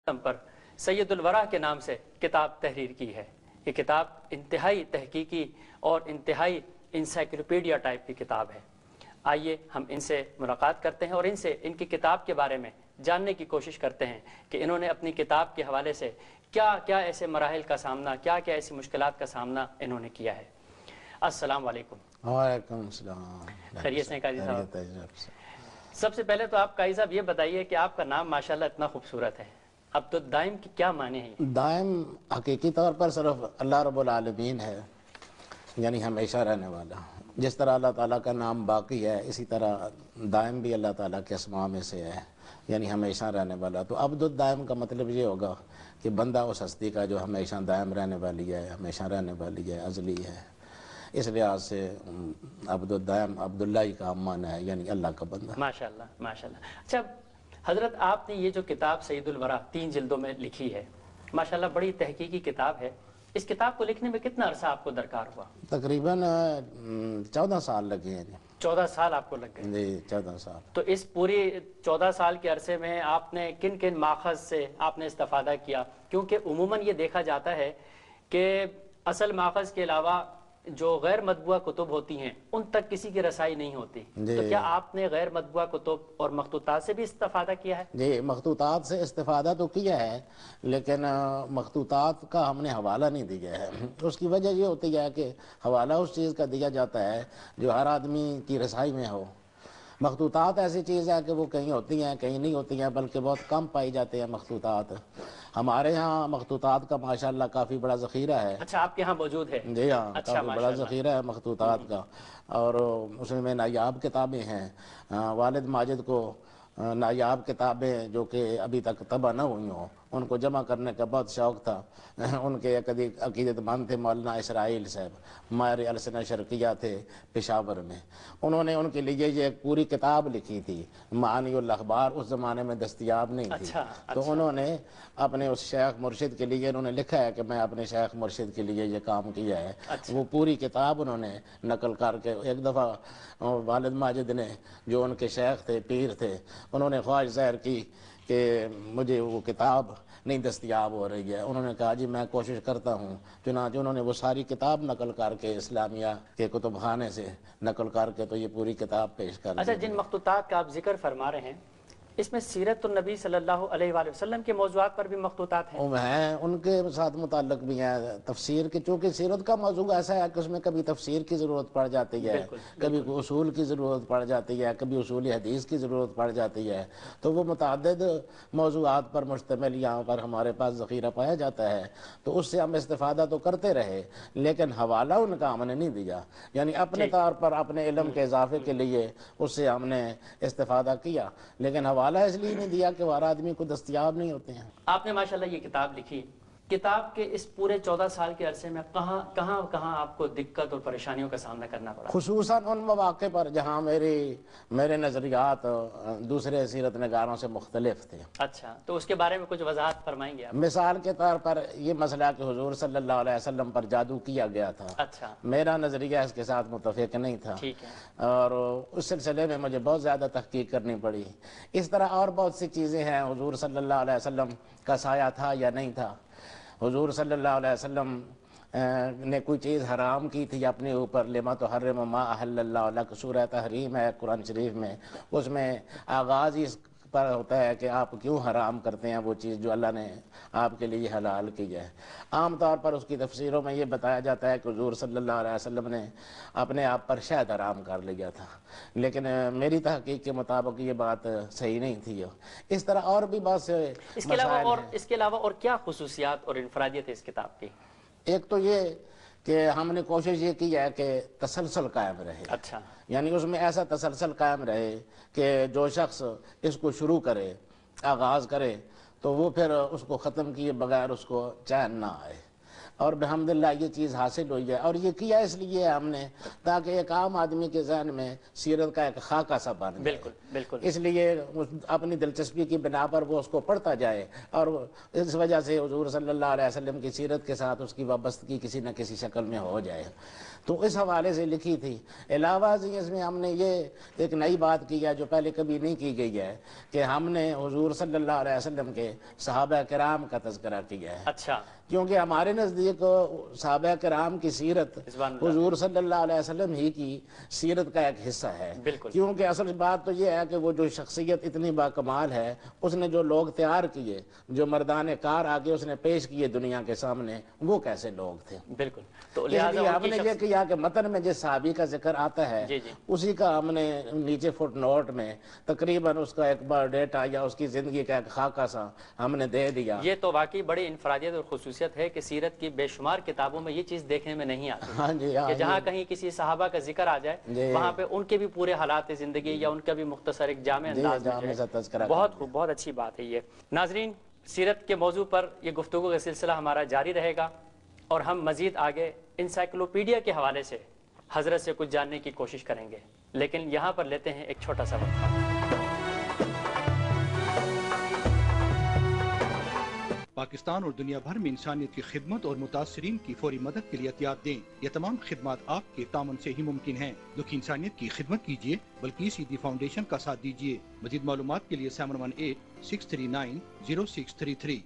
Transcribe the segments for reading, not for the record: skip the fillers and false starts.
پر سید الورا کے نام سے کتاب تحریر کی ہے۔ یہ کتاب انتہائی تحقیقی اور انتہائی انسائکلوپیڈیا ٹائپ کی کتاب ہے۔ آئیے ہم ان سے ملاقات کرتے ہیں اور ان کی کتاب کے بارے میں جاننے کی کوشش کرتے ہیں کہ انہوں نے اپنی کتاب کے حوالے سے کیا کیا ایسے مراحل کا سامنا، کیا کیا ایسی مشکلات کا سامنا انہوں نے کیا ہے۔ السلام علیکم۔ وعلیکم السلام۔ خیریت سے قاضی صاحب؟ سب سے پہلے تو آپ قاضی صاحب یہ بتائیے کہ آپ کا نام ماشاءاللہ اتنا خوبصورت ہے، عبد الدائم کی کیا معنی ہے؟ دائم حقیقی طور پر صرف اللہ رب العالمین ہے، یعنی ہمیشہ رہنے والا۔ جس طرح اللہ تعالیٰ کا نام باقی ہے، اسی طرح دائم بھی اللہ تعالیٰ کے اسماء میں سے ہے، یعنی ہمیشہ رہنے والا۔ تو عبد الدائم کا مطلب یہ ہوگا کہ بندہ اس ہستی کا جو ہمیشہ دائم رہنے والی ہے، ہمیشہ رہنے والی ہے، ازلی ہے۔ اس لحاظ سے عبد الدائم عبداللہ کا معنی ہے، یعنی اللہ کا بندہ۔ ماشاءاللہ ماشاءاللہ۔ اچھا حضرت، آپ نے یہ جو کتاب سید الورا 3 جلدوں میں لکھی ہے، ماشاءاللہ بڑی تحقیقی کتاب ہے۔ اس کتاب کو لکھنے میں کتنا عرصہ آپ کو درکار ہوا؟ تقریباً 14 سال لگے ہیں۔ 14 سال آپ کو لگ گئے؟ جی 14 سال۔ تو اس پوری 14 سال کے عرصے میں آپ نے کن کن ماخذ سے آپ نے استفادہ کیا؟ کیونکہ عموماً یہ دیکھا جاتا ہے کہ اصل ماخذ کے علاوہ جو غیر مطبوعہ کتب ہوتی ہیں ان تک کسی کی رسائی نہیں ہوتی، تو کیا آپ نے غیر مطبوعہ کتب اور مخطوطات سے بھی استفادہ کیا ہے؟ جی مخطوطات سے استفادہ تو کیا ہے، لیکن مخطوطات کا ہم نے حوالہ نہیں دیا ہے۔ اس کی وجہ یہ ہوتی ہے کہ حوالہ اس چیز کا دیا جاتا ہے جو ہر آدمی کی رسائی میں ہو۔ مخطوطات ایسی چیز ہے کہ وہ کہیں ہوتی ہیں کہیں نہیں ہوتی ہیں، بلکہ بہت کم پائی جاتے ہیں مخطوطات۔ ہمارے ہاں مخطوطات کا ماشاءاللہ کافی بڑا ذخیرہ ہے۔ اچھا، آپ کے ہاں موجود ہے؟ جی ہاں، کافی بڑا ذخیرہ ہے مخطوطات کا، اور اس میں نایاب کتابیں ہیں۔ والد ماجد کو نایاب کتابیں جو کہ ابھی تک طبع نہ ہوئی ہوں ان کو جمع کرنے کا بہت شوق تھا۔ ان کے عقیدت مند تھے مولانا اسرائیل صاحب، ماہر السنہ شرقیہ تھے پشاور میں۔ انہوں نے ان کے لیے یہ ایک پوری کتاب لکھی تھی، معانی الاخبار، اس زمانے میں دستیاب نہیں تھی۔ تو انہوں نے اپنے اس شیخ مرشد کے لیے انہوں نے لکھا ہے کہ میں اپنے شیخ مرشد کے لیے یہ کام کیا ہے۔ وہ پوری کتاب انہوں نے نقل کر کے ایک دفعہ والد ماجد نے جو ان کے شیخ تھے، پیر تھے، انہوں نے خواہش ظاہر کی کہ مجھے وہ کتاب نہیں دستیاب ہو رہی ہے۔ انہوں نے کہا جی میں کوشش کرتا ہوں۔ چنانچہ انہوں نے وہ ساری کتاب نقل کر کے اسلامیہ کے کتب خانے سے نقل کر کے تو یہ پوری کتاب پیش کر دی۔ اچھا، جن مخطوطات کا آپ ذکر فرما رہے ہیں اس میں سیرت النبی صلی اللہ علیہ وآلہ وسلم کے موضوعات پر بھی مخطوطات ہیں؟ ان کے ساتھ متعلق بھی ہیں۔ تفسیر کی، چونکہ سیرت کا موضوع ایسا ہے کہ اس میں کبھی تفسیر کی ضرورت پڑ جاتی ہے، کبھی اصول کی ضرورت پڑ جاتی ہے، کبھی اصول حدیث کی ضرورت پڑ جاتی ہے۔ تو وہ متعدد موضوعات پر مشتمل یہاں پر ہمارے پاس ذخیرہ پایا جاتا ہے، تو اس سے ہم استفادہ تو کرتے رہے، لیکن حوالہ ان کا ہم نے نہیں دیا، یعنی اپنے طور پر اپنے علم کے اضافے کے لیے اس سے ہم نے استفادہ کیا، لیکن حوالہ اس لیے نہیں دیا کہ ہر آدمی کو دستیاب نہیں ہوتے ہیں۔ آپ نے ماشاءاللہ یہ کتاب لکھی، کتاب کے اس پورے 14 سال کے عرصے میں کہاں آپ کو دقت اور پریشانیوں کا سامنا کرنا پڑا؟ خصوصاً ان مواقع پر جہاں میرے نظریات دوسرے سیرت نگاروں سے مختلف تھے۔ اچھا، تو اس کے بارے میں کچھ وضاحت فرمائیں گے آپ؟ مثال کے طور پر یہ مسئلہ کہ حضور صلی اللہ علیہ وسلم پر جادو کیا گیا تھا، اچھا، میرا نظریہ اس کے ساتھ متفق نہیں تھا، ٹھیک ہے، اور اس سلسلے میں مجھے بہت زیادہ تحقیق کرنی پڑی۔ اس طرح اور بہت سی چیزیں ہیں، حضور صلی اللہ علیہ وسلم کا سایہ تھا یا نہیں تھا، حضور صلی اللہ علیہ وسلم نے کوئی چیز حرام کی تھی اپنے اوپر، لما تحرم ما احل اللہ لک، سورہ تحریم ہے قرآن شریف میں، اس میں آغاز اس پر ہوتا ہے کہ آپ کیوں حرام کرتے ہیں وہ چیز جو اللہ نے آپ کے لیے حلال کی ہے۔ عام طور پر اس کی تفسیروں میں یہ بتایا جاتا ہے کہ حضور صلی اللہ علیہ وسلم نے اپنے آپ پر شہد حرام کر لیا تھا، لیکن میری تحقیق کے مطابق یہ بات صحیح نہیں تھی۔ اس طرح اور بھی بہت سے مسائل ہیں۔ اس کے علاوہ اور کیا خصوصیات اور انفرادیت ہے اس کتاب کی؟ ایک تو یہ کہ ہم نے کوشش یہ کی ہے کہ تسلسل قائم رہے، اچھا، یعنی اس میں ایسا تسلسل قائم رہے کہ جو شخص اس کو شروع کرے، آغاز کرے، تو وہ پھر اس کو ختم کیے بغیر اس کو چین نہ آئے۔ اور بحمدللہ یہ چیز حاصل ہوئی ہے، اور یہ کیا اس لیے ہے ہم نے تاکہ ایک عام آدمی کے ذہن میں سیرت کا ایک خاکہ سا بن جائے۔ بالکل بالکل، اس لیے اپنی دلچسپی کی بنا پر وہ اس کو پڑھتا جائے، اور اس وجہ سے حضور صلی اللہ علیہ وسلم کی سیرت کے ساتھ اس کی وابستگی کسی نہ کسی شکل میں ہو جائے۔ تو اس حوالے سے لکھی تھی۔ علاوہ ازیں اس میں ہم نے یہ ایک نئی بات کی ہے جو پہلے کبھی نہیں کی گئی ہے کہ ہم نے حضور صلی اللہ علیہ وسلم کے صحابہ کرام کا تذکرہ کیا ہے۔ اچھا، کیونکہ ہمارے نزدیک صحابہ کرام کی سیرت حضور صلی اللہ علیہ وسلم ہی کی سیرت کا ایک حصہ ہے۔ بالکل، کیونکہ اصل بات تو یہ ہے کہ وہ جو شخصیت اتنی باکمال ہے، اس نے جو لوگ تیار کیے، جو مردان کار آگے اس نے پیش کیے دنیا کے سامنے، وہ کیسے لوگ تھے۔ بالکل، تو اس لیے لہٰذا ہم نے یہ کیا کہ متن میں جس صحابی کا ذکر آتا ہے جی جی، اسی کا ہم نے نیچے فٹ نوٹ میں تقریباً اس کا ایک بار ڈیٹا یا اس کی زندگی کا ایک خاکہ سا ہم نے دے دیا۔ یہ تو واقعی بڑی انفرادیت اور خصوصیت ہے کہ سیرت کی بے شمار کتابوں میں یہ چیز دیکھنے میں نہیں آتی ہاں جی، کہ جہاں کہیں کسی صحابہ کا ذکر آ جائے وہاں پہ ان کے بھی پورے حالات زندگی یا ان کا بھی مختصر ایک جامع انداز میں تذکرہ۔ بہت خوب، بہت اچھی بات ہے یہ۔ ناظرین، سیرت کے موضوع پر یہ گفتگو کا سلسلہ ہمارا جاری رہے گا، اور ہم مزید آگے انسائکلوپیڈیا کے حوالے سے حضرت سے کچھ جاننے کی کوشش کریں گے، لیکن یہاں پر لیتے ہیں ایک چھوٹا سا وقفہ۔ پاکستان اور دنیا بھر میں انسانیت کی خدمت اور متاثرین کی فوری مدد کے لیے عطیات دیں۔ یہ تمام خدمات آپ کے تعاون سے ہی ممکن ہیں۔ دکھی انسانیت کی خدمت کیجیے، بلکہ سیدھی فاؤنڈیشن کا ساتھ دیجیے۔ مزید معلومات کے لیے 718-639-0633۔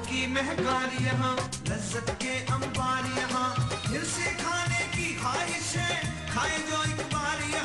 کی مہکار یہاں، لذت کے انبار یہاں، دل سے کھانے کی خواہش ہے، کھائے جو ایک بار یہاں۔